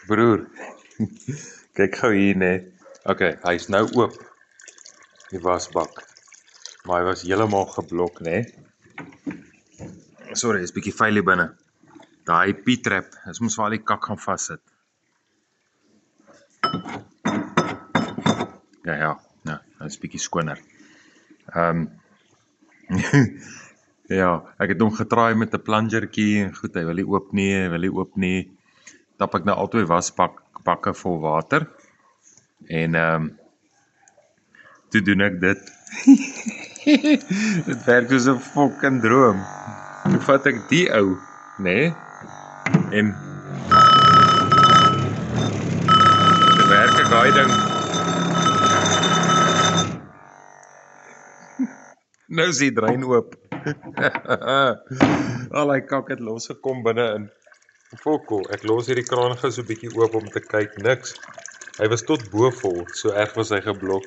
Broer, kyk gou hier net. Okay, hy's nou oop, die wasbak. Maar hy was heeltemal geblok, né? Sorry, is bietjie vuil hier binne. Daai P-trap, is mos waar al die kak gaan vassit. Ja, dit is bietjie skoner. Ja, ek het hom getraai met 'n plungertjie en goed, hy wil nie oop nie. Tap ek nou al twee wasbakke vol water. En toe doen ek dit. Dit werk soos 'n fucking droom. Toe vat ek die ou, né? En toe werk ek daai ding. Nou is die drein oop. Al die kak het losgekom binne in. Fokol, ek los hierdie kraan gou so 'n bietjie oop om te kyk, niks. Hy was tot bo vol, so erg was hy geblok.